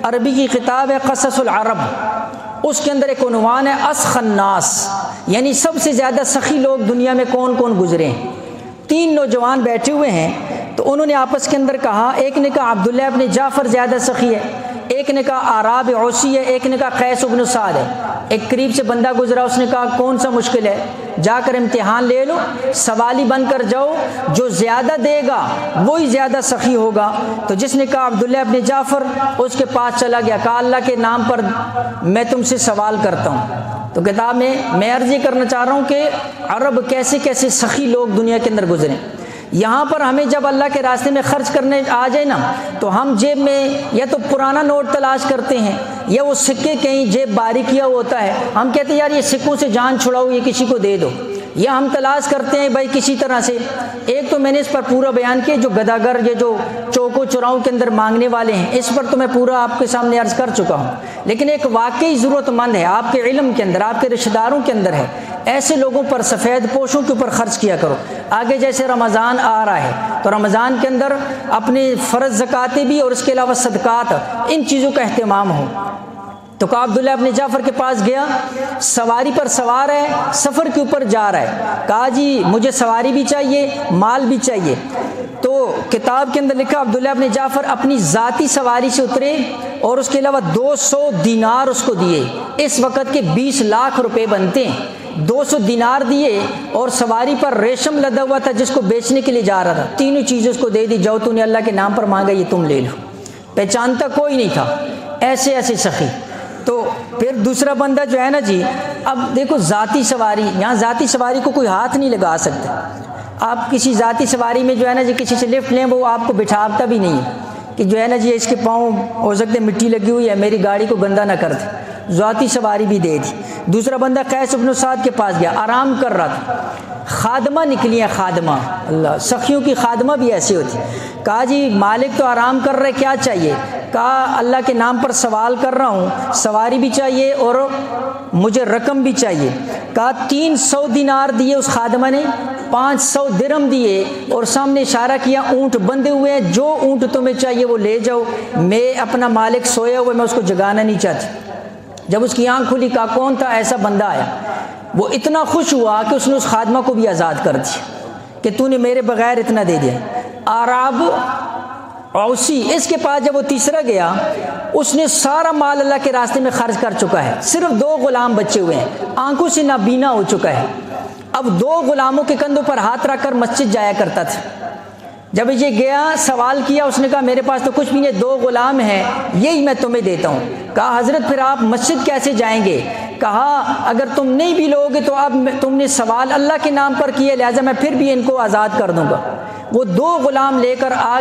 अरबी की किताब है क़ससुल अरब। उसके अंदर एक उन्वान है असखन्नास, यानी सबसे ज़्यादा सखी लोग दुनिया में कौन कौन गुजरे हैं। 3 नौजवान बैठे हुए हैं, तो उन्होंने आपस के अंदर कहा, एक ने कहा अब्दुल्लाह इब्न जाफ़र ज़्यादा सखी है, एक ने कहा आराब औसी है, एक ने कहा कैस इब्न साद है। एक करीब से बंदा गुजरा, उसने कहा कौन सा मुश्किल है, जाकर इम्तिहान ले लो, सवाली बनकर जाओ, जो ज़्यादा देगा वही ज़्यादा सखी होगा। तो जिसने कहा अब्दुल्लाह इब्न जाफ़र, उसके पास चला गया, कहा अल्लाह के नाम पर मैं तुमसे सवाल करता हूँ। तो किताब में मैं अर्ज़ ये करना चाह रहा हूँ कि अरब कैसे कैसे सखी लोग दुनिया के अंदर गुजरे। यहाँ पर हमें जब अल्लाह के रास्ते में ख़र्च करने आ जाए ना, तो हम जेब में या तो पुराना नोट तलाश करते हैं, या वो सिक्के कहीं जेब बारी किया होता है, हम कहते हैं यार ये सिक्कों से जान छुड़ाओ, ये किसी को दे दो, या हम तलाश करते हैं भाई किसी तरह से। एक तो मैंने इस पर पूरा बयान किया, जो गदागर, ये जो चौकों चौराहों के अंदर मांगने वाले हैं, इस पर तो मैं पूरा आपके सामने अर्ज़ कर चुका हूँ। लेकिन एक वाकई ज़रूरतमंद है, आपके इल्म के अंदर, आपके रिश्तेदारों के अंदर है, ऐसे लोगों पर, सफ़ेद पोशों के ऊपर ख़र्च किया करो। आगे जैसे रमज़ान आ रहा है, तो रमज़ान के अंदर अपने फ़र्ज़ ज़कातें भी और इसके अलावा सदक़ात, इन चीज़ों का अहतमाम हो। तो कहा अब्दुल्लाह इब्न जाफ़र के पास गया, सवारी पर सवार है, सफ़र के ऊपर जा रहा है, कहा जी मुझे सवारी भी चाहिए, माल भी चाहिए। तो किताब के अंदर लिखा अब्दुल्लाह इब्न जाफ़र अपनी ज़ाती सवारी से उतरे और उसके अलावा 200 दीनार उसको दिए। इस वक़्त के 20 लाख रुपए बनते हैं। 200 दीनार दिए और सवारी पर रेशम लदा हुआ था जिसको बेचने के लिए जा रहा था, तीनों चीज़ें उसको दे दी, जाओ तूने अल्लाह के नाम पर मांगा, ये तुम ले लो। पहचानता कोई नहीं था, ऐसे ऐसे सखी। तो फिर दूसरा बंदा जो है ना जी, अब देखो ज़ाती सवारी, यहाँ ज़ाती सवारी को कोई हाथ नहीं लगा सकता। आप किसी ज़ाती सवारी में जो है ना जी किसी से लिफ्ट लें, वो आपको बिठाता भी नहीं है कि जो है ना जी इसके पाँव हो सकते मिट्टी लगी हुई है, मेरी गाड़ी को गंदा ना कर दे। ज़ाती सवारी भी दे दी। दूसरा बंदा कैस इब्न साद के पास गया, आराम कर रहा था, खादमा निकली है, खादमा, अल्लाह, सखियों की खादमा भी ऐसी होती। कहा जी मालिक तो आराम कर रहे, क्या चाहिए? कहा अल्लाह के नाम पर सवाल कर रहा हूँ, सवारी भी चाहिए और मुझे रकम भी चाहिए। कहा 300 दिनार दिए उस खादमा ने, 500 दिरहम दिए और सामने इशारा किया, ऊँट बंधे हुए हैं, जो ऊँट तुम्हें चाहिए वो ले जाओ, मैं अपना मालिक सोया हुआ, मैं उसको जगाना नहीं चाहती। जब उसकी आँख खुली, कहा कौन था? ऐसा बंदा आया। वो इतना खुश हुआ कि उसने उस खादमा को भी आज़ाद कर दिया कि तूने मेरे बगैर इतना दे दिया। आराब औसी, इसके पास जब वो तीसरा गया, उसने सारा माल अल्लाह के रास्ते में खर्च कर चुका है, सिर्फ 2 गुलाम बचे हुए हैं, आंखों से नाबीना हो चुका है। अब 2 गुलामों के कंधों पर हाथ रखकर मस्जिद जाया करता था। जब ये गया, सवाल किया, उसने कहा मेरे पास तो कुछ भी नहीं, 2 गुलाम हैं, यही मैं तुम्हें देता हूँ। कहा हज़रत फिर आप मस्जिद कैसे जाएंगे? कहा अगर तुम नहीं भी लोगे तो अब तुमने सवाल अल्लाह के नाम पर किए, लिहाजा मैं फिर भी इनको आज़ाद कर दूँगा। वो 2 गुलाम लेकर आ